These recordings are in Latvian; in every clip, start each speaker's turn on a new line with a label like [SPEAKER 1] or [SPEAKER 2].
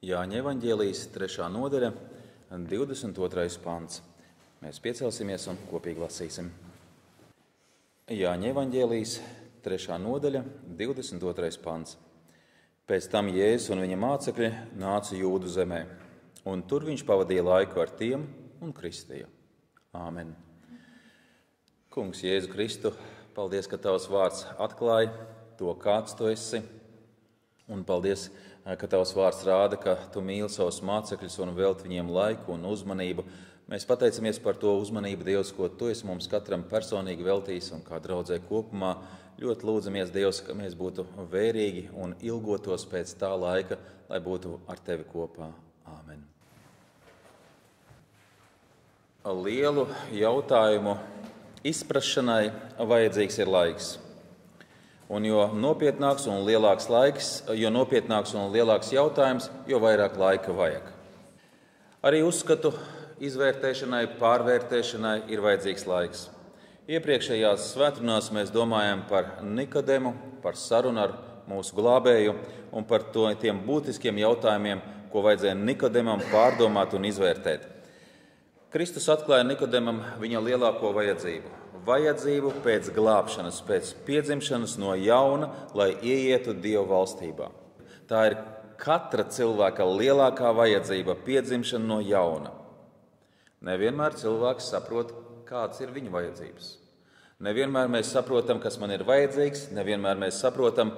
[SPEAKER 1] Jāņa evaņģēlijas 3. nodaļa, 22. pants. Mēs piecelsimies un kopīgi lasīsim. Jāņa evaņģēlijas 3. nodaļa, 22. pants. Pēc tam Jēzus un viņa mācekļi nāca Jūdu zemē, un tur viņš pavadīja laiku ar tiem un kristīja. Āmen. Kungs, Jēzu Kristu, paldies, ka Tavs vārds atklāja to, kāds Tu esi, un paldies, ka Tavs vārds rāda, ka Tu mīli savus mācekļus un velti viņiem laiku un uzmanību. Mēs pateicamies par to uzmanību, Dievs, ko Tu esi mums katram personīgi veltījis un kā draudzē kopumā. Ļoti lūdzamies, Dievs, ka mēs būtu vērīgi un ilgotos pēc tā laika, lai būtu ar Tevi kopā. Āmen. Lielu jautājumu izprašanai vajadzīgs ir laiks. Un jo nopietnāks un lielāks laiks, jo nopietnāks un lielāks jautājums, jo vairāk laika vajag. Arī uzskatu izvērtēšanai, pārvērtēšanai ir vajadzīgs laiks. Iepriekšējās svētdienās mēs domājam par Nikodemu, par sarunu ar mūsu glābēju un par tiem būtiskiem jautājumiem, ko vajadzēja Nikodemam pārdomāt un izvērtēt. Kristus atklāja Nikodemam viņa lielāko vajadzību pēc glābšanas, pēc piedzimšanas no jauna, lai ieietu Dieva valstībā. Tā ir katra cilvēka lielākā vajadzība – piedzimšana no jauna. Nevienmēr cilvēks saprot, kādas ir viņa vajadzības. Nevienmēr mēs saprotam, kas man ir vajadzīgs, nevienmēr mēs saprotam,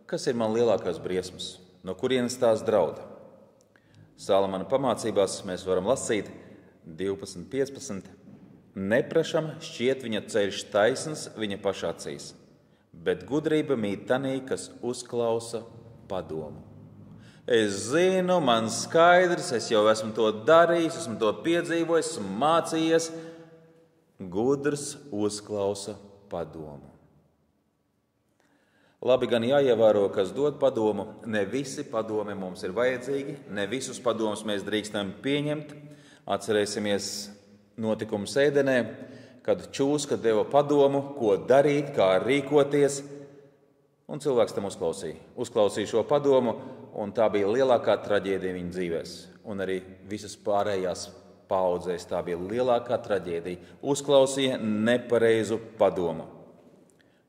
[SPEAKER 1] kas ir man lielākās briesmas, no kurienes tās drauda. Salamana pamācībās mēs varam lasīt 12.15. Neprašam šķiet viņa ceļš taisns viņa paša acīs, bet gudrība mīt tanī, kas uzklausa padomu. Es zinu, man skaidrs, es jau esmu to darījis, esmu to piedzīvojis, esmu mācījies. Gudrs uzklausa padomu. Labi gan jāievēro, kas dod padomu. Ne visi padomi mums ir vajadzīgi, ne visus padomus mēs drīkstam pieņemt. Atcerēsimies notikumu Ēdenē, kad čūska deva padomu, ko darīt, kā rīkoties, un cilvēks tam uzklausīja. Uzklausīja šo padomu, un tā bija lielākā traģēdija viņa dzīvēs. Un arī visas pārējās paudzēs tā bija lielākā traģēdija. Uzklausīja nepareizu padomu.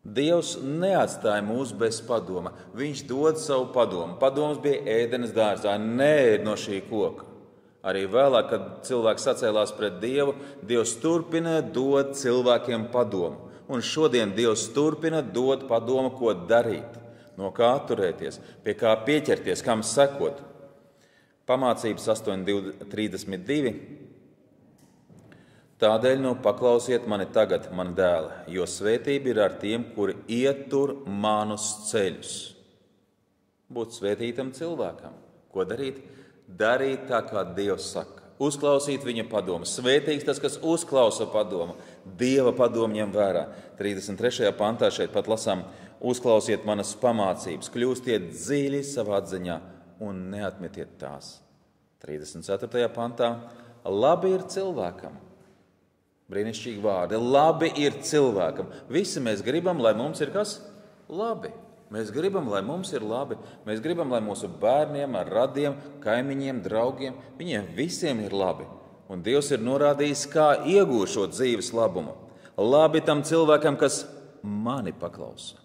[SPEAKER 1] Dievs neatstāja mūs bez padoma. Viņš dod savu padomu. Padoms bija Ēdenes dārzā, neēd no šī koka. Arī vēlāk, kad cilvēks sacēlās pret Dievu, Dievs turpina dot cilvēkiem padomu. Un šodien Dievs turpina dot padomu, ko darīt, no kā atturēties, pie kā pieķerties, kam sekot. Pamācības 8.32. Tādēļ paklausiet mani tagad, mani dēli, jo svētība ir ar tiem, kuri ietur manus ceļus. Būt svētītam cilvēkam. Ko darīt? Darīt tā, kā Dievs saka. Uzklausīt viņa padomu. Svētīgs tas, kas uzklausa padomu. Dieva padomu ņem vērā. 33. pantā šeit pat lasām: uzklausiet manas pamācības, kļūstiet dziļi savā atziņā un neatmetiet tās. 34. pantā: labi ir cilvēkam. Brīnišķīgi vārdi. Labi ir cilvēkam. Visi mēs gribam, lai mums ir kas? Labi. Mēs gribam, lai mums ir labi. Mēs gribam, lai mūsu bērniem, ar radiem, kaimiņiem, draugiem, viņiem visiem ir labi. Un Dievs ir norādījis, kā iegūt šo dzīves labumu. Labi tam cilvēkam, kas mani paklausa.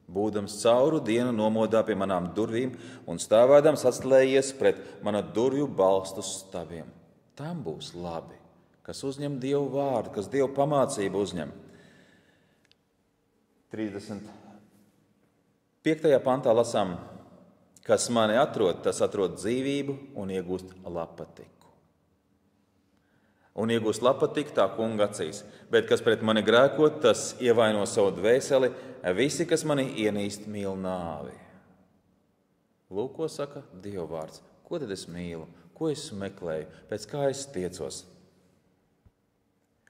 [SPEAKER 1] Būdams cauru dienu nomodā pie manām durvīm un stāvēdams atslējies pret mana durvju balstu stāviem. Tam būs labi, kas uzņem Dievu vārdu, kas Dievu pamācību uzņem. 35. pantā lasām: kas mani atrod, tas atrod dzīvību un iegūst lapatiku. Un iegūst lapatiku tā kunga acīs, bet kas pret mani grēko, tas ievaino savu dvēseli. Visi, kas mani ienīst, mīl nāvi. Lūk, ko saka Dieva vārds. Ko tad es mīlu? Ko es meklēju? Pēc kā es tiecos?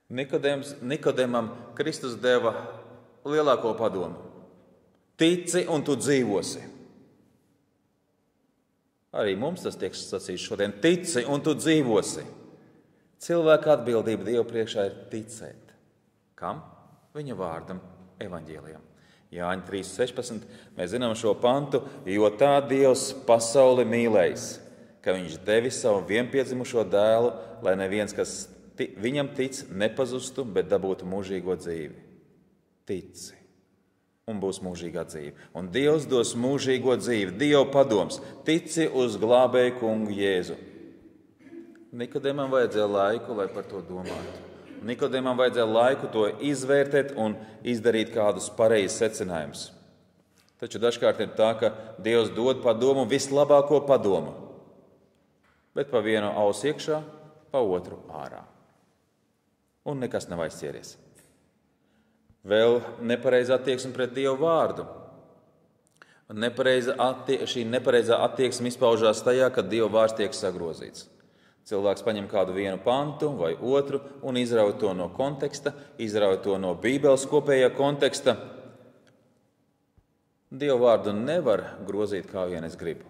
[SPEAKER 1] Nikodemam Kristus deva lielāko padomu. Tici un tu dzīvosi. Arī mums tas tiek sacīts šodien. Tici un tu dzīvosi. Cilvēka atbildība Dieva priekšā ir ticēt. Kam? Viņa vārdam, evaņģēlijam. Jāņa 3.16. Mēs zinām šo pantu, jo tā Dievs pasauli mīlējis, ka viņš devis savu vienpiedzimušo dēlu, lai neviens, kas viņam tic, nepazustu, bet dabūtu mūžīgo dzīvi. Tici, un būs mūžīgā dzīve. Un Dievs dos mūžīgo dzīvi. Dieva padoms. Tici uz glābēju kungu Jēzu. Nikodēmam vajadzēja laiku, lai par to domātu. Nikodēmam vajadzēja laiku to izvērtēt un izdarīt kādus pareizus secinājumus. Taču dažkārt ir tā, ka Dievs dod padomu, vislabāko padomu, bet pa vienu ausu iekšā, pa otru ārā. Un nekas nav aizķēries. Vēl nepareizā attieksme pret Dievu vārdu. Šī nepareizā attieksme izpaužās tajā, kad Dieva vārds tiek sagrozīts. Cilvēks paņem kādu vienu pantu vai otru un izrauj to no konteksta, izrauj to no Bībeles kopējā konteksta. Dievu vārdu nevar grozīt, kā vien es gribu.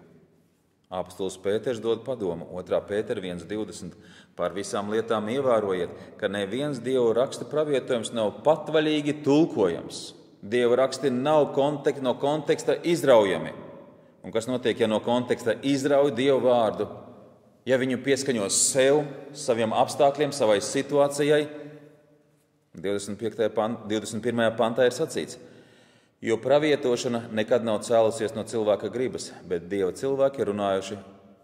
[SPEAKER 1] Apostols Pēters dod padomu, 2. Pētera 1.20. Par visām lietām ievērojiet, ka neviens Dieva raksta pravietojums nav patvaļīgi tulkojams. Dieva raksti nav no konteksta izraujami. Un kas notiek, ja no konteksta izrauj Dievu vārdu? Ja viņu pieskaņo sev, saviem apstākļiem, savai situācijai, 21. pantā ir sacīts, jo pravietošana nekad nav cēlusies no cilvēka gribas, bet Dieva cilvēki ir runājuši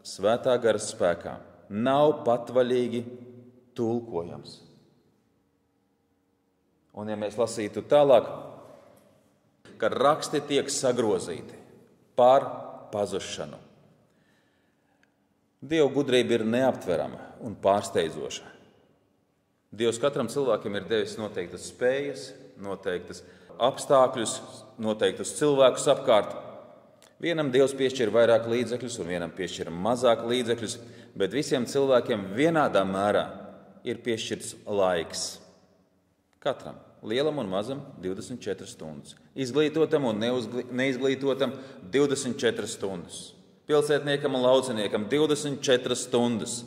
[SPEAKER 1] svētā gara spēkā. Nav patvaļīgi tulkojams. Un ja mēs lasītu tālāk, ka raksti tiek sagrozīti par pazušanu. Dieva gudrība ir neaptverama un pārsteidzoša. Dievs katram cilvēkam ir devis noteiktas spējas, noteiktas apstākļus, noteiktus cilvēkus apkārt. Vienam Dievs piešķir vairāk līdzekļus un vienam piešķir mazāk līdzekļus, bet visiem cilvēkiem vienādā mērā ir piešķirts laiks. Katram, lielam un mazam, 24 stundas. Izglītotam un neizglītotam 24 stundas. Pilsētniekam un lauciniekam 24 stundas.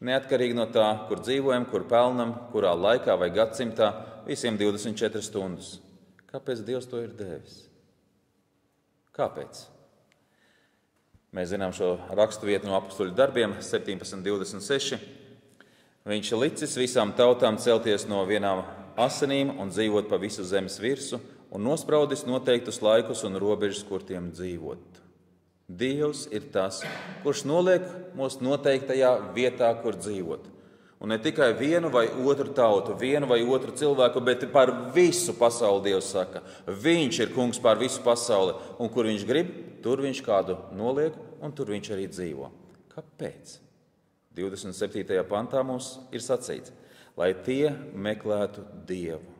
[SPEAKER 1] Neatkarīgi no tā, kur dzīvojam, kur pelnam, kurā laikā vai gadsimtā, visiem 24 stundas. Kāpēc Dievs to ir devis? Kāpēc? Mēs zinām šo rakstu vietu no Apostuļu darbiem 17.26. Viņš ir licis visām tautām celties no vienām asinīm un dzīvot pa visu zemes virsu un nospraudis noteiktus laikus un robežas, kur tiem dzīvot. Dievs ir tas, kurš noliek mūs noteiktajā vietā, kur dzīvot. Un ne tikai vienu vai otru tautu, vienu vai otru cilvēku, bet par visu pasauli Dievs saka. Viņš ir kungs pār visu pasauli, un kur viņš grib, tur viņš kādu noliek, un tur viņš arī dzīvo. Kāpēc? 27. pantā mums ir sacīts, lai tie meklētu Dievu.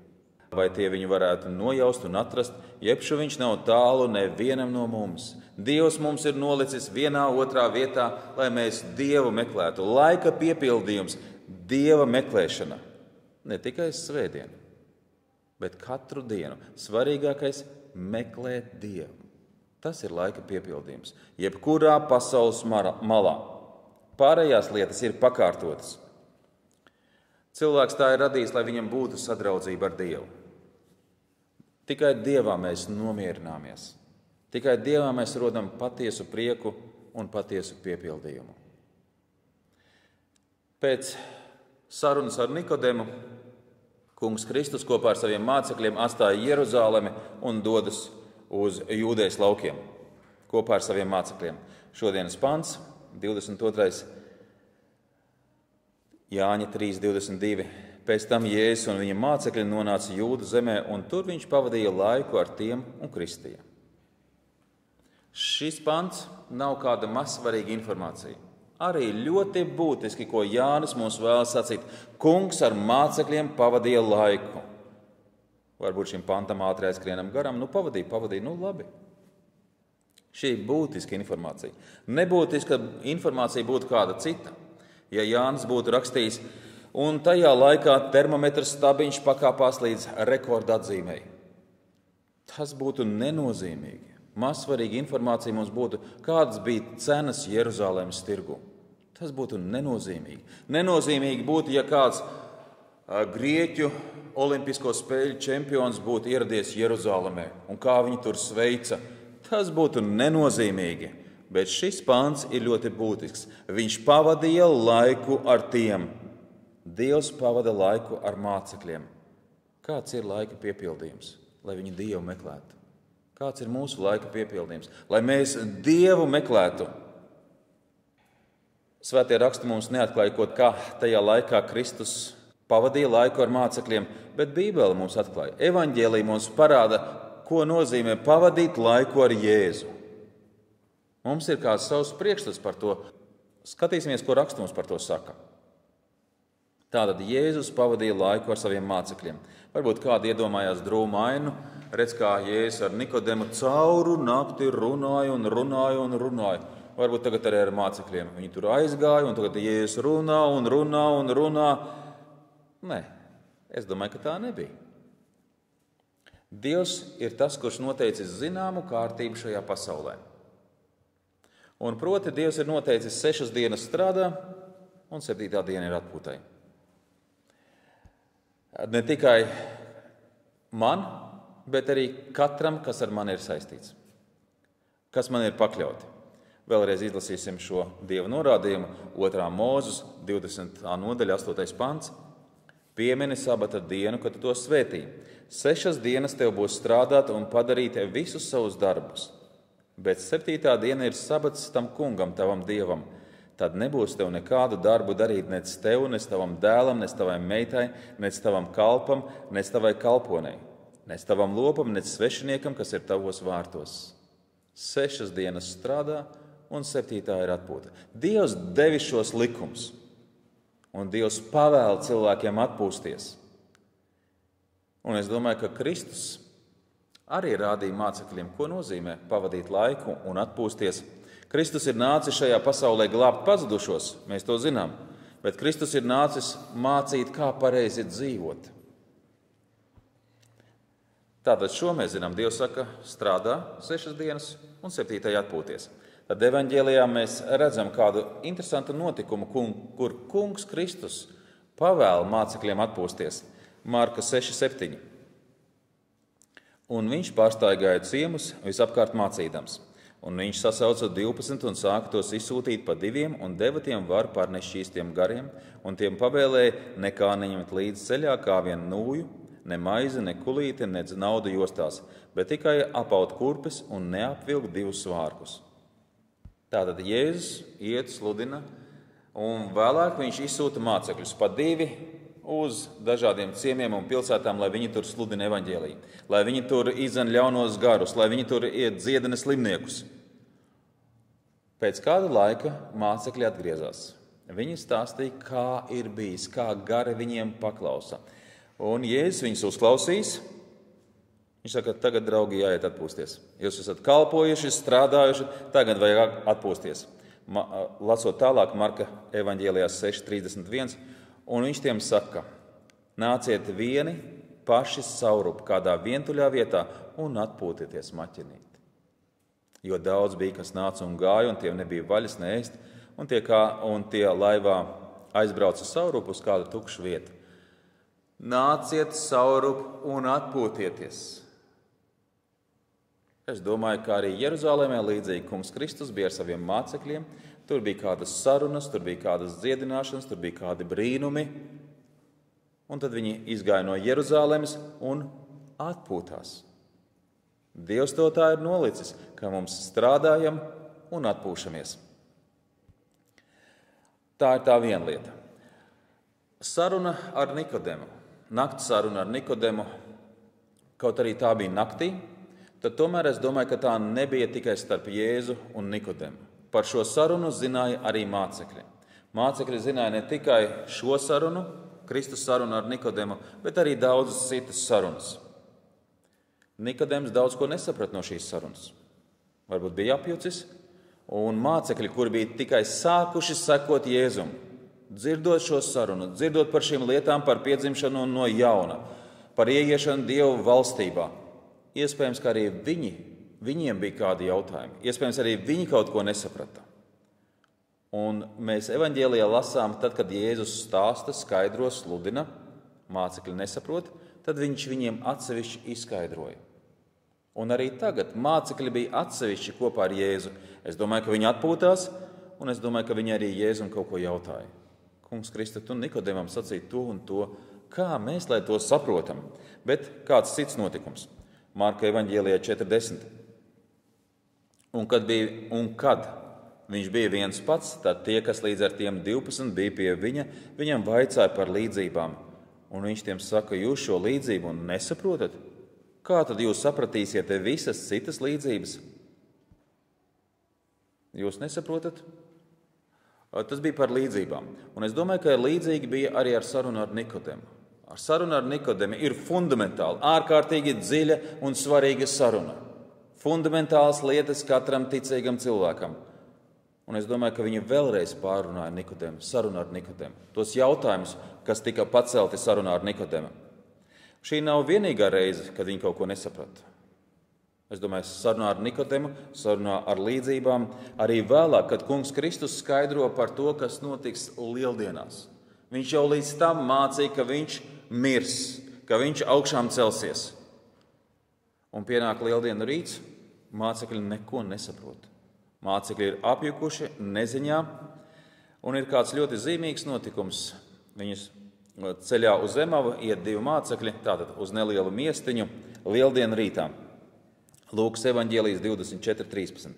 [SPEAKER 1] Vai tie viņu varētu nojaust un atrast, jebšu viņš nav tālu nevienam no mums. Dievs mums ir nolicis vienā otrā vietā, lai mēs Dievu meklētu. Laika piepildījums, Dieva meklēšana. Ne tikai svētdienu, bet katru dienu. Svarīgākais – meklēt Dievu. Tas ir laika piepildījums. Jebkurā pasaules malā. Pārējās lietas ir pakārtotas. Cilvēks tā ir radījis, lai viņam būtu sadraudzība ar Dievu. Tikai Dievā mēs nomierināmies. Tikai Dievā mēs rodam patiesu prieku un patiesu piepildījumu. Pēc sarunas ar Nikodēmu kungs Kristus kopā ar saviem mācekļiem atstāja Jeruzalemi un dodas uz Jūdejas laukiem kopā ar saviem mācekļiem. Šodienas pants, 22. Jāņa 3.22. Pēc tam Jēzus un viņa mācekļi nonāca Jūdu zemē, un tur viņš pavadīja laiku ar tiem un kristīja. Šis pants nav kāda mazsvarīga informācija. Arī ļoti būtiski, ko Jānis mums vēlas sacīt. Kungs ar mācekļiem pavadīja laiku. Varbūt šim pantam ātri aizskrienam garām. Pavadīja, labi. Šī ir būtiska informācija. Nebūtiska informācija būtu kāda cita. Ja Jānis būtu rakstījis, un tajā laikā termometrs stabiņš pakāpās līdz rekorda atzīmei. Tas būtu nenozīmīgi. Mazsvarīga informācija mums būtu, kādas bija cenas Jeruzalemes tirgu. Tas būtu nenozīmīgi. Nenozīmīgi būtu, ja kāds Grieķu olimpisko spēļu čempions būtu ieradies Jeruzalemē un kā viņi tur sveica. Tas būtu nenozīmīgi. bet šis pāns ir ļoti būtisks. Viņš pavadīja laiku ar tiem. Dievs pavada laiku ar mācekļiem. Kāds ir laika piepildījums, lai viņi Dievu meklētu? Kāds ir mūsu laika piepildījums, lai mēs Dievu meklētu? Svētie raksti mums neatklāja, kā tajā laikā Kristus pavadīja laiku ar mācekļiem, bet Bībele mums atklāja. Evaņģēlija mums parāda, ko nozīmē pavadīt laiku ar Jēzu. Mums ir kāds savs priekšstats par to. Skatīsimies, ko raksts mums par to saka. Tātad Jēzus pavadīja laiku ar saviem mācekļiem. Varbūt kādi iedomājās drūmu ainu, redz, kā Jēzus ar Nikodemu cauru nakti runāja un runāja un runāja. Varbūt tagad arī ar mācekļiem. Viņi tur aizgāja, un tagad Jēzus runā un runā un runā. Nē, es domāju, ka tā nebija. Dievs ir tas, kurš noteicis zināmu kārtību šajā pasaulē. Un proti, Dievs ir noteicis 6 dienas strādā, un 7. diena ir atpūtai. Ne tikai man, bet arī katram, kas ar mani ir saistīts, kas man ir pakļauti. Vēlreiz izlasīsim šo Dieva norādījumu. 2. Mūzes 20. nodaļa, 8. pants. Piemini sabata dienu, kad tu to svētī. 6 dienas tev būs strādāt un padarīt visus savus darbus. Bet 7. diena ir sabats tam kungam, tavam Dievam. Tad nebūs tev nekādu darbu darīt nec tev, nec tavam dēlam, nec tavai meitai, nec tavam kalpam, nec tavai kalponei, nec tavam lopam, nec svešiniekam, kas ir tavos vārtos. 6 dienas strādā, un 7. ir atpūta. Dievs devis šos likumus, un Dievs pavēl cilvēkiem atpūsties. Un es domāju, ka Kristus arī rādīja mācekļiem, ko nozīmē pavadīt laiku un atpūsties. Kristus ir nācis šajā pasaulē glābt pazudušos, mēs to zinām, bet Kristus ir nācis mācīt, kā pareizi dzīvot. Tātad šo mēs zinām. Dievs saka, strādā 6 dienas un 7. atpūties. Tad evaņģēlijā mēs redzam kādu interesantu notikumu, kur kungs Kristus pavēl mācekļiem atpūsties. Marka 6:7. Un viņš pārstaigāja ciemus visapkārt mācīdams. Un viņš sasauca 12 un sāka tos izsūtīt pa 2 un deva tiem varu pār nešķīstiem gariem, un tiem pavēlēja nekā neņemt līdz ceļā, kā vien nūju, ne maizi, ne kulīti, ne naudu jostās, bet tikai apaut kurpes un neapvilkt 2 svārkus. Tātad Jēzus iet, sludina, un vēlāk viņš izsūta mācekļus pa 2 uz dažādiem ciemiem un pilsētām, lai viņi tur sludina evaņģēliju, lai viņi tur izdzen ļaunos garus, lai viņi tur dziedina slimniekus. Pēc kāda laika mācekļi atgriezās. Viņi stāstīja, kā ir bijis, kā gari viņiem paklausa. Un Jēzus viņus uzklausīs. Viņš saka, tagad, draugi, jāiet atpūsties. Jūs esat kalpojuši, strādājuši, tagad vajag atpūsties. Lasot tālāk Marka evaņģēlijā 6:31, un viņš tiem saka, nāciet vieni paši saurup kādā vientuļā vietā un atpūtieties maķinīt. Jo daudz bija, kas nāca un gāja, un tiem nebija vaļas neēst, un tie laivā aizbrauca saurup uz kādu tukšu vietu. Nāciet saurup un atpūtieties. Es domāju, ka arī Jeruzālēmē līdzīgi kungs Kristus bija ar saviem mācekļiem. Tur bija kādas sarunas, tur bija kādas dziedināšanas, tur bija kādi brīnumi. Un tad viņi izgāja no Jeruzālēmas un atpūtās. Dievs to tā ir nolicis, ka mums strādājam un atpūšamies. Tā ir tā viena lieta. Saruna ar Nikodemu. Nakts saruna ar Nikodemu, kaut arī tā bija naktī, tad tomēr es domāju, ka tā nebija tikai starp Jēzu un Nikodemu. Par šo sarunu zināja arī mācekļi. Mācekļi zināja ne tikai šo sarunu, Kristus sarunu ar Nikodemu, bet arī daudzas citas sarunas. Nikodems daudz ko nesaprat no šīs sarunas. Varbūt bija apjucis, un mācekļi, kuri bija tikai sākuši sekot Jēzum, dzirdot šo sarunu, dzirdot par šīm lietām, par piedzimšanu no jauna, par ieiešanu Dievu valstībā. Iespējams, ka arī viņiem bija kādi jautājumi. Iespējams, arī viņi kaut ko nesaprata. Un mēs evaņģēlijā lasām, tad, kad Jēzus stāsta, skaidro, sludina, mācekļi nesaprot, tad viņš viņiem atsevišķi izskaidroja. Un arī tagad mācekļi bija atsevišķi kopā ar Jēzu. Es domāju, ka viņi atpūtās, un es domāju, ka viņi arī Jēzum kaut ko jautāja. Kungs Kristu, tu Nikodemam sacīji to un to. Kā mēs lai to saprotam? Bet kāds cits notikums? Marka evaņģēlijā 4:10. Un kad viņš bija viens pats, tad tie, kas līdz ar tiem 12 bija pie viņa, viņam vaicāja par līdzībām. Un viņš tiem saka, jūs šo līdzību nesaprotat? Kā tad jūs sapratīsiet visas citas līdzības? Jūs nesaprotat? Tas bija par līdzībām. Un es domāju, ka līdzīgi bija arī ar sarunu ar Nikodemu. Ar sarunu ar Nikodemu ir fundamentāli, ārkārtīgi dziļa un svarīga saruna. Fundamentālas lietas katram ticīgam cilvēkam. Un es domāju, ka viņi vēlreiz pārrunāja Nikodemu, sarunu ar Nikodemu. Tos jautājumus, kas tika pacelti sarunā ar Nikodemu. Šī nav vienīgā reize, kad viņi kaut ko nesaprata. Es domāju, sarunā ar Nikodemu, sarunā ar līdzībām, arī vēlāk, kad Kungs Kristus skaidro par to, kas notiks lieldienās. Viņš jau līdz tam mācīja, ka viņš mirs, ka viņš augšām celsies. Un pienāk lieldienu rīts, mācekļi neko nesaprot. Mācekļi ir apjukuši, neziņā, un ir kāds ļoti zīmīgs notikums. Viņus ceļā uz Emavu iet 2 mācekļi, tātad uz nelielu miestiņu, lieldienu rītā. Lūkas evaņģēlijas 24:13.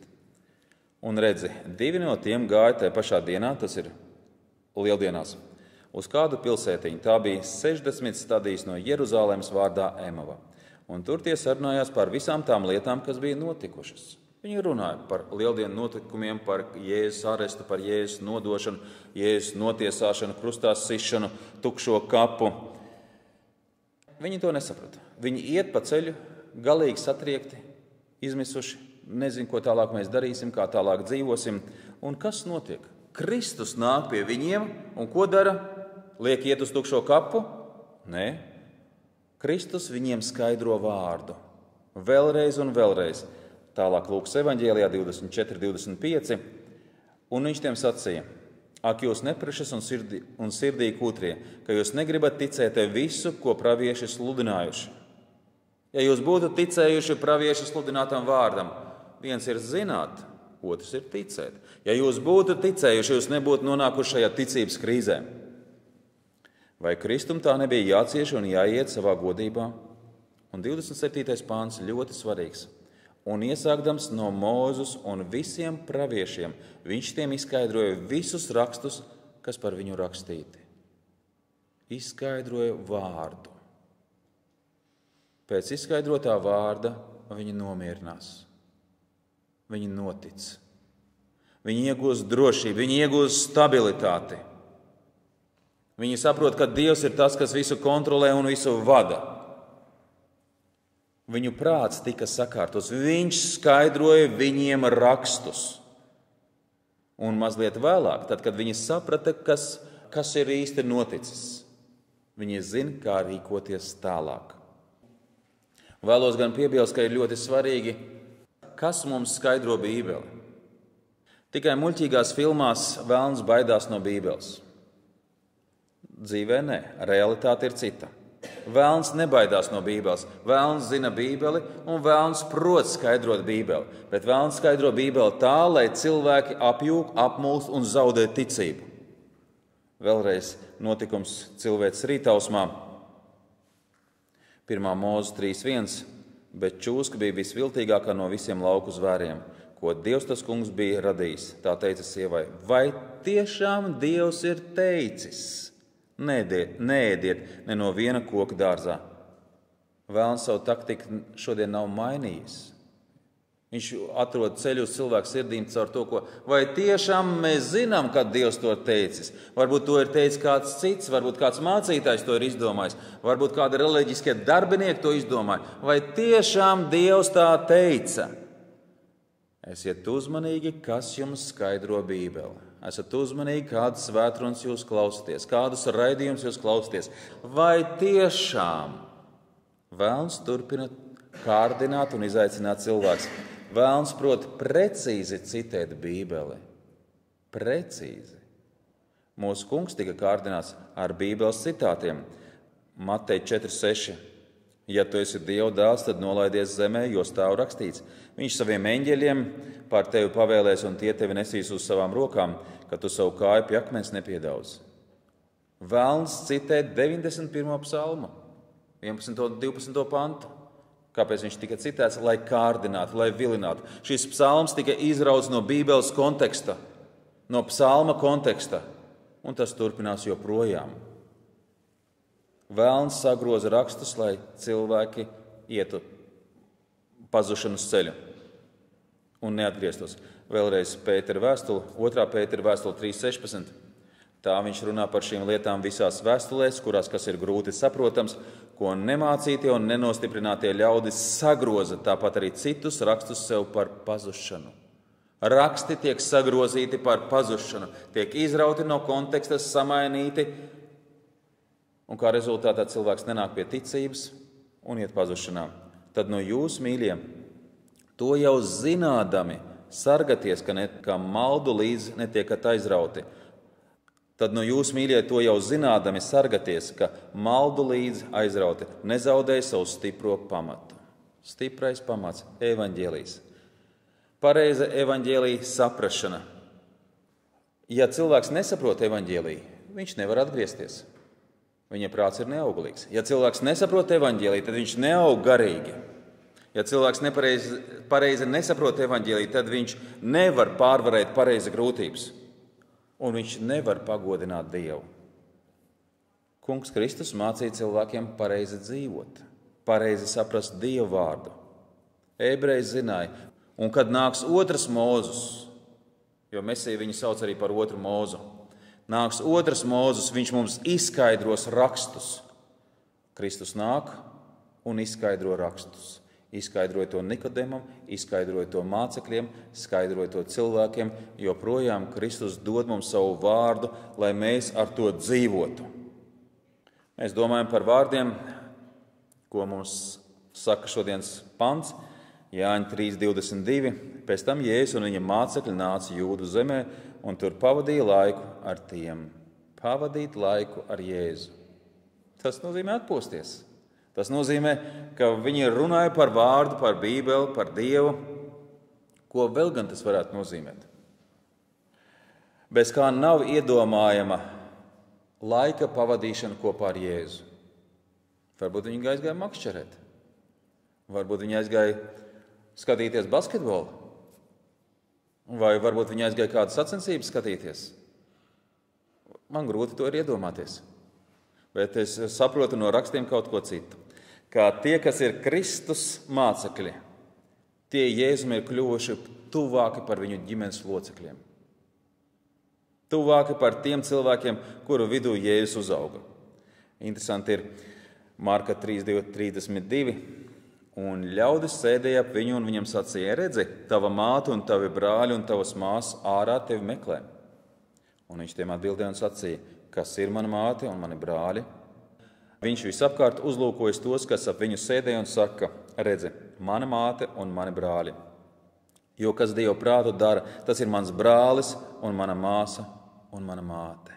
[SPEAKER 1] Un redzi, 2 no tiem gāja tajā pašā dienā, tas ir lieldienās, uz kādu pilsētiņu. Tā bija 60 stadijas no Jeruzālēmas vārdā Emava. Un tur tie sarunājās par visām tām lietām, kas bija notikušas. Viņi runāja par lieldienu notikumiem, par Jēzus arestu, par Jēzus nodošanu, Jēzus notiesāšanu, krustā sišanu, tukšo kapu. Viņi to nesaprata. Viņi iet pa ceļu, galīgi satriekti, izmisuši, nezinu, ko tālāk mēs darīsim, kā tālāk dzīvosim. Un kas notiek? Kristus nāk pie viņiem un ko dara? Liek iet uz tukšo kapu? Nē. Kristus viņiem skaidro vārdu. Vēlreiz un vēlreiz. Tālāk Lūkas evaņģēlijā 24:25. Un viņš tiem sacīja, ak, jūs neprešas un sirdī kūtrie, ka jūs negribat ticēt visu, ko pravieši sludinājuši. Ja jūs būtu ticējuši pravieši sludinātam vārdam, viens ir zināt, otrs ir ticēt. Ja jūs būtu ticējuši, jūs nebūtu nonākuši šajā ticības krīzē. Vai Kristum tā nebija jācieš un jāiet savā godībā? Un 27. pāns ļoti svarīgs. Un iesākdams no Mūzes un visiem praviešiem, viņš tiem izskaidroja visus rakstus, kas par viņu rakstīti. Izskaidroja vārdu. Pēc izskaidrotā vārda viņi nomierinās. Viņi notic. Viņi iegūst drošību, viņi iegūst stabilitāti. Viņi saprot, ka Dievs ir tas, kas visu kontrolē un visu vada. Viņu prāts tika sakārtos. Viņš skaidroja viņiem rakstus. Un mazliet vēlāk, tad, kad viņi saprata, kas ir īsti noticis, viņi zina, kā rīkoties tālāk. Vēlos gan piebilst, ka ir ļoti svarīgi, kas mums skaidro Bībeli. Tikai muļķīgās filmās velns baidās no Bībeles. Dzīvē nē, realitāte ir cita. Velns nebaidās no Bībeles. Velns zina Bībeli un velns prot skaidrot Bībeli. Bet velns skaidro Bībeli tā, lai cilvēki apjūg, apmulst un zaudē ticību. Vēlreiz notikums cilvēces rītausmā. 1. Mūzes 3:1. Bet čūska bija visviltīgākā no visiem lauku zvēriem, ko Dievs tas kungs bija radījis. Tā teica sievai, vai tiešām Dievs ir teicis? Neēdiet ne no viena koka dārzā. Vēlns savu taktiku šodien nav mainījis. Viņš atrod ceļu uz cilvēku sirdīm caur to, ko vai tiešām mēs zinām, kad Dievs to teicis. Varbūt to ir teicis kāds cits, varbūt kāds mācītājs to ir izdomājis, varbūt kādi reliģiskie darbinieki to izdomāja. Vai tiešām Dievs tā teica? Esiet uzmanīgi, kas jums skaidro Bībeli. Esat uzmanīgi, kādas svētrunas jūs klausāties, kādus raidījumus jūs klausāties. Vai tiešām vēlns turpina kārdināt un izaicināt cilvēks? Vēlns prot precīzi citēt Bībeli. Precīzi. Mūsu kungs tika kārdināts ar Bībeles citātiem. Mateja 4:6. Ja tu esi Dieva dēls, tad nolaidies zemē, jo stāv rakstīts. Viņš saviem eņģeļiem pār tevi pavēlēs, un tie tevi nesīs uz savām rokām, ka tu savu kāju pie akmens nepiedaudz. Velns citē 91. psalmu, 11. un 12. pantu. Kāpēc viņš tika citēts? Lai kārdinātu, lai vilinātu. Šis psalms tika izrauts no Bībeles konteksta, no psalma konteksta, un tas turpinās joprojām. Velns sagroza rakstus, lai cilvēki ietu pazušanas ceļu un neatgrieztos. Vēlreiz Pētera vēstule, 2. Pētera vēstule 3.16. Tā viņš runā par šīm lietām visās vēstulēs, kurās kas ir grūti saprotams, ko nemācītie un nenostiprinātie ļaudis sagroza, tāpat arī citus rakstus sev par pazušanu. Raksti tiek sagrozīti par pazušanu, tiek izrauti no konteksta, samainīti, un kā rezultātā cilvēks nenāk pie ticības un iet pazušanā. Tad no jūs, mīļie, to jau zinādami sargaties, ka maldu līdz netiekat aizrauti. Tad no jūs, mīļie, to jau zinādami sargaties, ka maldu līdz aizrauti nezaudēja savu stipro pamatu. Stiprais pamats – evaņģēlijs. Pareiza evaņģēlija saprašana. Ja cilvēks nesaprot evaņģēliju, viņš nevar atgriezties. Viņa prāts ir neauglīgs. Ja cilvēks nesaprot evaņģēliju, tad viņš neaug garīgi. Ja cilvēks pareizi nesaprot evaņģēliju, tad viņš nevar pārvarēt pareizi grūtības. Un viņš nevar pagodināt Dievu. Kungs Kristus mācīja cilvēkiem pareizi dzīvot, pareizi saprast Dievu vārdu. Ebreji zināja, un kad nāks otrs Mūzus, jo Mesija viņu sauc arī par otru Mūzu, nāks otrs Mūzus, viņš mums izskaidros rakstus. Kristus nāk un izskaidro rakstus. Izskaidroja to Nikodemam, izskaidroja to mācekļiem, skaidroja to cilvēkiem, jo projām Kristus dod mums savu vārdu, lai mēs ar to dzīvotu. Mēs domājam par vārdiem, ko mums saka šodienas pants, Jāņa 3.22. Pēc tam Jēzus un viņa mācekļi nāca Jūdu zemē un tur pavadīja laiku ar tiem. Pavadīt laiku ar Jēzu. Tas nozīmē atpūsties. Tas nozīmē, ka viņi runāja par vārdu, par Bībeli, par Dievu. Ko vēl gan tas varētu nozīmēt? Bez kā nav iedomājama laika pavadīšana kopā ar Jēzu. Varbūt viņi aizgāja makšķerēt. Varbūt viņi aizgāja skatīties basketbolu. Vai varbūt viņi aizgāja kādu sacensības skatīties. Man grūti to ir iedomāties. Bet es saprotu no rakstiem kaut ko citu. Kā tie, kas ir Kristus mācekļi, tie Jēzum ir kļuvuši tuvāki par viņu ģimenes locekļiem. Tuvāki par tiem cilvēkiem, kuru vidū Jēzus uzauga. Interesanti ir Marka 3.32. Un ļaudis sēdēja ap viņu un viņam sacīja: redzi, tava māte un tavi brāļi un tavas māsas ārā tevi meklē. Un viņš tiem atbildēja un sacīja: kas ir mana māte un mani brāļi? Viņš visapkārt uzlūkojas tos, kas ap viņu sēdēja un saka: redzi, mana māte un mani brāļi. Jo kas Dievu prātu dara, tas ir mans brālis un mana māsa un mana māte.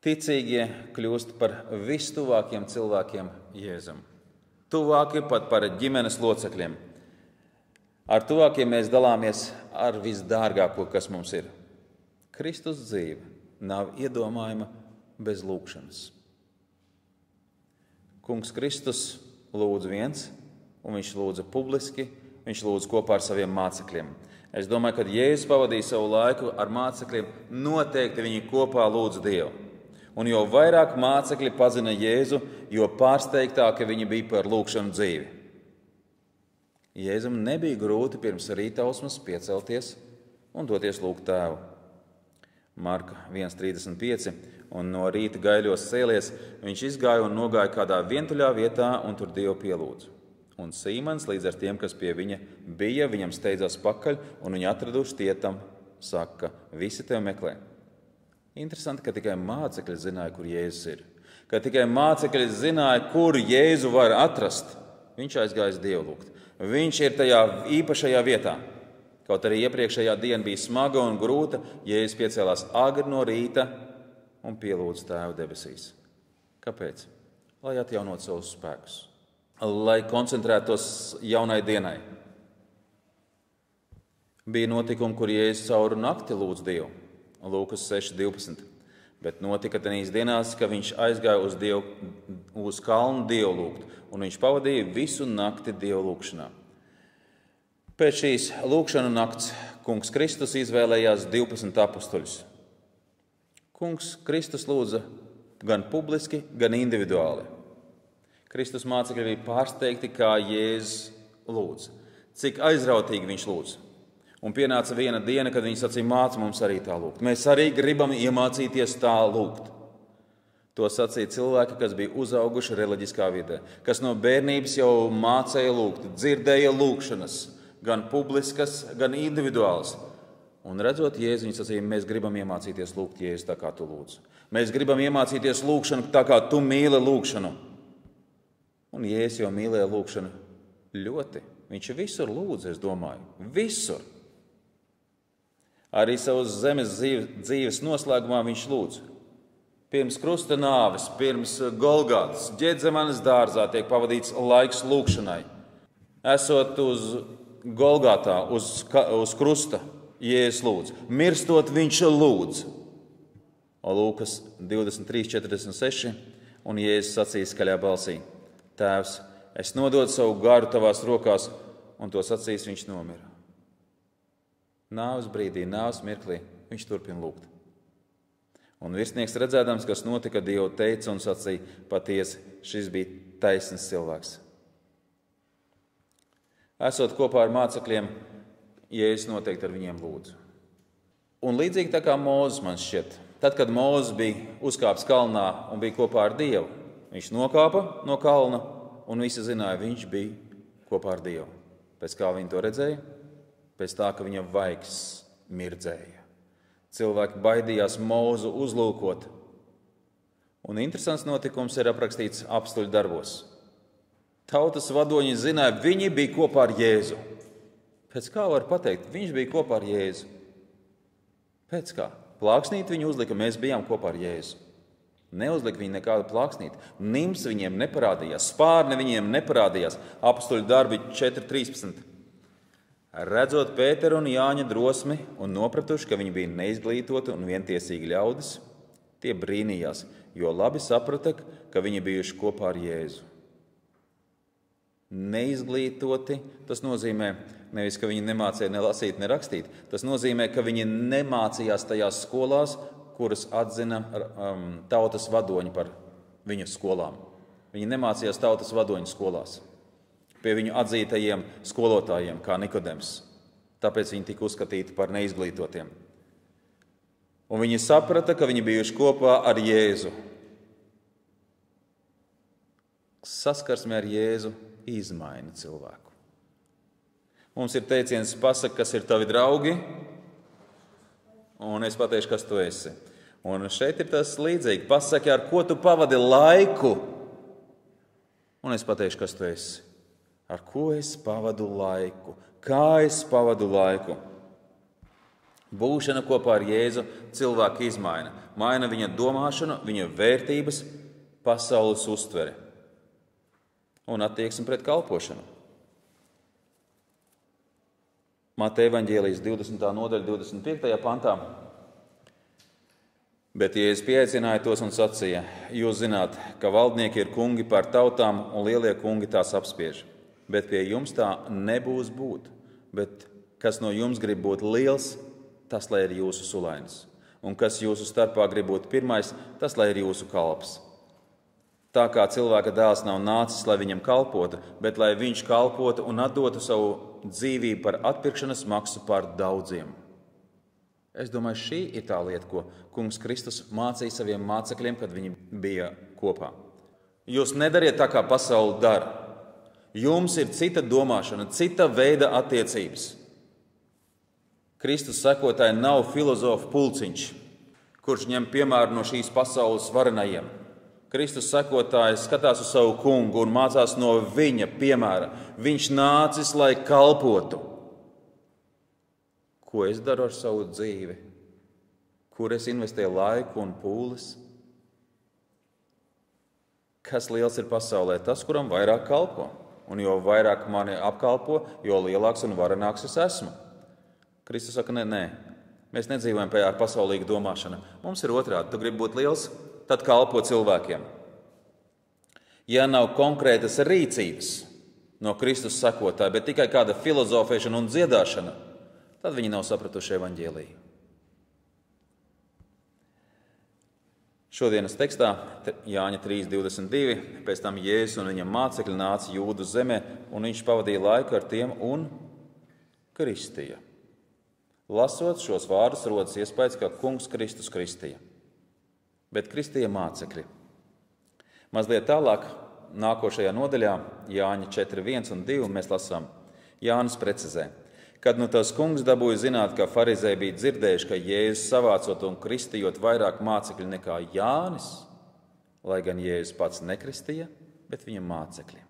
[SPEAKER 1] Ticīgie kļūst par vistuvākiem cilvēkiem Jēzum. Tuvāki pat par ģimenes locekļiem. Ar tuvākiem mēs dalāmies ar visdārgāko, kas mums ir. Kristus dzīve nav iedomājama bez lūgšanas. Kungs Kristus lūdz viens, un viņš lūdza publiski, viņš lūdza kopā ar saviem mācekļiem. Es domāju, kad Jēzus pavadīja savu laiku ar mācekļiem, noteikti viņi kopā lūdza Dievu. Un jo vairāk mācekļi pazina Jēzu, jo pārsteigtāki viņi bija par lūgšanu dzīvi. Jēzum nebija grūti pirms rītausmas piecelties un doties lūgt Tēvu. Marka 1.35. Un no rīta gaiļos cēlies, viņš izgāja un nogāja kādā vientuļā vietā un tur Dievu pielūdza. Un Sīmans līdz ar tiem, kas pie viņa bija, viņam steidzās pakaļ, un viņi atraduši tietam, saka: visi tevi meklē. Interesanti, ka tikai mācekļi zināja, kur Jēzus ir. Ka tikai mācekļi zināja, kur Jēzu var atrast. Viņš aizgājis Dievu lūgt. Viņš ir tajā īpašajā vietā. Kaut arī iepriekšējā diena bija smaga un grūta, Jēzus piecēlās agri no rīta un pielūdza Tēvu debesīs. Kāpēc? lai atjaunotu savus spēkus, lai koncentrētos jaunai dienai. Bija notikumi, kur Jēzus cauri nakti lūdz Dievu, Lūkas 6:12, bet notika tenīs dienās, ka viņš aizgāja uz kalnu Dievu lūgt, un viņš pavadīja visu nakti Dievu lūgšanā. Pēc šīs lūgšanu nakts Kungs Kristus izvēlējās 12 apustuļus. Kungs Kristus lūdza gan publiski, gan individuāli. Kristus mācekļi bija pārsteigti, kā Jēzus lūdz, cik aizrautīgi viņš lūdz. Un pienāca viena diena, kad viņi sacīja, māca mums arī tā lūgt. Mēs arī gribam iemācīties tā lūgt. To sacīja cilvēki, kas bija uzauguši reliģiskā vidē, kas no bērnības jau mācēja lūgt, dzirdēja lūgšanas, gan publiskas, gan individuālas. Un redzot Jēzu, viņi sacīja, mēs gribam iemācīties lūgt Jēzu tā, kā tu lūdz. Mēs gribam iemācīties lūgšanu tā, kā tu mīli lūgšanu. Un Jēzus jau mīlēja lūgšanu ļoti. Viņš visur lūdz, es domāju, visur. Arī savas zemes dzīves noslēgumā viņš lūdz. Pirms krusta nāves, pirms Golgātas, Ģedzemanes dārzā tiek pavadīts laiks lūgšanai. Esot uz Golgātā, uz krusta, Jēzus lūdz. Mirstot, viņš lūdz. Lūkas 23:46, un Jēzus sacīja skaļā balsī, Tēvs, es nododu savu garu tavās rokās, un to sacījis viņš nomira. Nāves brīdī, nāves mirklī, viņš turpina lūgt. Un virsnieks redzēdams, kas notika, Dievu teica un sacīja, patiesi, šis bija taisns cilvēks. Esot kopā ar mācekļiem, Jēzus noteikti ar viņiem lūdzu. Un līdzīgi tā kā Mūzes man šķiet, tad, kad Mūzes bija uzkāpis kalnā un bija kopā ar Dievu, viņš nokāpa no kalna un visi zināja, viņš bija kopā ar Dievu. Pēc kā viņi to redzēja? Pēc tā, ka viņa vaigs mirdzēja. Cilvēki baidījās Mūzu uzlūkot. Un interesants notikums ir aprakstīts apstuļu darbos. Tautas vadoņi zināja, viņi bija kopā ar Jēzu. Pēc kā var pateikt? Viņš bija kopā ar Jēzu. Pēc kā? Plāksnīt viņu uzlika, mēs bijām kopā ar Jēzu. Neuzlika viņi nekādu plāksnīti. Nims viņiem neparādījās, spārni viņiem neparādījās. Apstuļu darbi 4:13. Redzot Pētera un Jāņa drosmi un nopratuši, ka viņi bija neizglītoti un vientiesīgi ļaudis, tie brīnījās, jo labi saprata, ka viņi bijuši kopā ar Jēzu. Neizglītoti, tas nozīmē nevis, ka viņi nemācīja ne lasīt, ne rakstīt. Tas nozīmē, ka viņi nemācījās tajās skolās, kuras atzina tautas vadoņi par viņu skolām. Viņi nemācījās tautas vadoņu skolās pie viņu atzītajiem skolotājiem, kā Nikodems. Tāpēc viņi tika uzskatīti par neizglītotiem. Un viņi saprata, ka viņi bijuši kopā ar Jēzu. Saskarsme ar Jēzu izmaina cilvēku. Mums ir teiciens, pasaka, kas ir tavi draugi, un es pateikšu, kas tu esi. Un šeit ir tas līdzīgi. Pasaki, ar ko tu pavadi laiku, un es pateikšu, kas tu esi. Ar ko es pavadu laiku? Kā es pavadu laiku? Būšana kopā ar Jēzu cilvēku izmaina. Maina viņa domāšanu, viņa vērtības, pasaules uztveri un attieksmi pret kalpošanu. Mateja evaņģēlijas 20. nodaļa 25. pantā. Bet Jēzus pieaicināja tos un sacīja, jūs zināt, ka valdnieki ir kungi pār tautām un lielie kungi tās apspiež. Bet pie jums tā nebūs būt. Bet kas no jums grib būt liels, tas lai ir jūsu sulainis. Un kas jūsu starpā grib būt pirmais, tas lai ir jūsu kalps. Tā kā cilvēka dēls nav nācis, lai viņam kalpotu, bet lai viņš kalpotu un atdotu savu dzīvību par atpirkšanas maksu pār daudziem. Es domāju, šī ir tā lieta, ko Kungs Kristus mācīja saviem mācekļiem, kad viņi bija kopā. Jūs nedariet tā, kā pasaule dara. Jums ir cita domāšana, cita veida attiecības. Kristus sekotāji nav filozofu pulciņš, kurš ņem piemēru no šīs pasaules varenajiem. Kristus sekotāji skatās uz savu kungu un mācās no viņa piemēra. Viņš nācis, lai kalpotu. Ko es daru ar savu dzīvi? Kur es investēju laiku un pūles? kas liels ir pasaulē, tas, kuram vairāk kalpo. Un jo vairāk mani apkalpo, jo lielāks un varenāks es esmu. Kristus saka, nē, mēs nedzīvojam ar pasaulīgu domāšanu. Mums ir otrādi. Tu gribi būt liels, tad kalpo cilvēkiem. Ja nav konkrētas rīcības no Kristus sekotāja, bet tikai kāda filozofēšana un dziedāšana, tad viņi nav sapratuši evaņģēliju. Šodienas tekstā Jāņa 3:22, pēc tam Jēzus un viņa mācekļi nāca Jūdu zemē, un viņš pavadīja laiku ar tiem un kristīja. Lasot šos vārdus, rodas iespējas, ka kungs Kristus kristīja, bet kristīja mācekļi. Mazliet tālāk, nākošajā nodaļā, Jāņa 4:1 un 2, mēs lasām, Jānis precizē. Kad nu tas kungs dabūja zināt, ka farizēji bija dzirdējuši, ka Jēzus savācot un kristījot vairāk mācekļu nekā Jānis, lai gan Jēzus pats nekristīja, bet viņa mācekļi.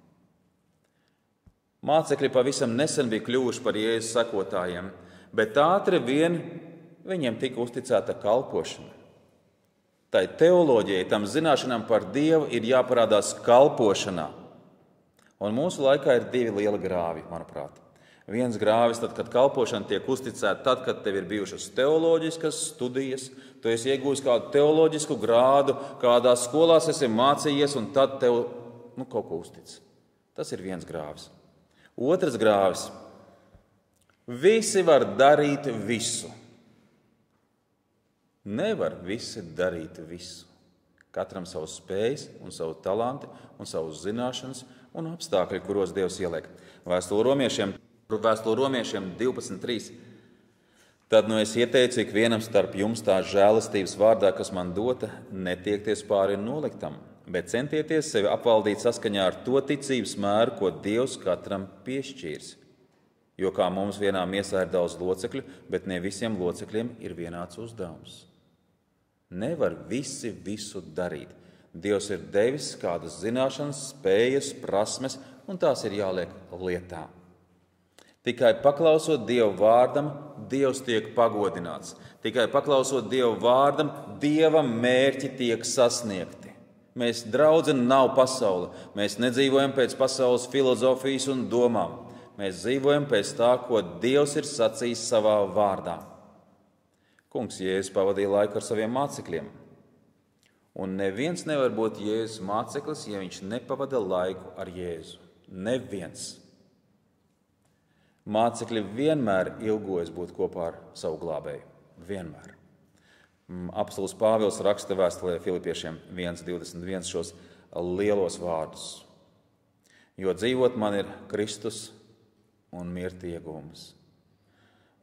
[SPEAKER 1] Mācekļi pavisam nesen bija kļuvuši par Jēzus sekotājiem, bet ātri vien viņiem tika uzticēta kalpošana. Tai teoloģijai, tam zināšanām par Dievu ir jāparādās kalpošanā. Un mūsu laikā ir divi lieli grāvi, manuprāt. Viens grāvis, tad, kad kalpošana tiek uzticēta, tad, kad tev ir bijušas teoloģiskas studijas, tu esi iegūjis kādu teoloģisku grādu, kādās skolās esi mācījies, un tad tev kaut ko uztic. Tas ir viens grāvis. Otrs grāvis. Visi var darīt visu. Nevar visi darīt visu. Katram savas spējas un savu talanti un savus zināšanas un apstākļi, kuros Dievs ieliek. Vēstule romiešiem 12:3. Tad nu es ieteicu ikvienam starp jums tā žēlastības vārdā, kas man dota, netiekties pāri noliktam, bet centieties sevi apvaldīt saskaņā ar to ticības mēru, ko Dievs katram piešķīrs. Jo kā mums vienā miesā ir daudz locekļu, bet ne visiem locekļiem ir vienāds uzdevums. Nevar visi visu darīt. Dievs ir devis kādas zināšanas, spējas, prasmes, un tās ir jāliek lietā. Tikai paklausot Dieva vārdam, Dievs tiek pagodināts. Tikai paklausot Dieva vārdam, Dieva mērķi tiek sasniegti. Mēs, draudzene, nav pasaule. Mēs nedzīvojam pēc pasaules filozofijas un domām. Mēs dzīvojam pēc tā, ko Dievs ir sacījis savā vārdā. Kungs Jēzus pavadīja laiku ar saviem mācekļiem. Un neviens nevar būt Jēzus māceklis, ja viņš nepavada laiku ar Jēzu. Neviens. Mācekļi vienmēr ilgojas būt kopā ar savu glābēju. Vienmēr. Apostols Pāvils raksta vēstulē Filipiešiem 1:21 šos lielos vārdus. Jo dzīvot man ir Kristus un mirt iegūms.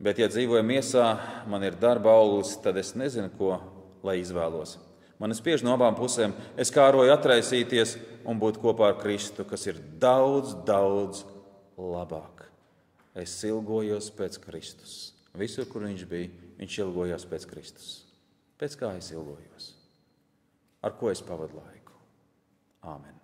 [SPEAKER 1] Bet, ja dzīvoju miesā, man ir darba auglis, tad es nezinu, ko lai izvēlos. Mani spiež no abām pusēm. Es kāroju atraisīties un būt kopā ar Kristu, kas ir daudz, daudz labāk. Es ilgojos pēc Kristus. Visur, kur viņš bija, viņš ilgojās pēc Kristus. Pēc kā es ilgojos? Ar ko es pavadu laiku? Āmen.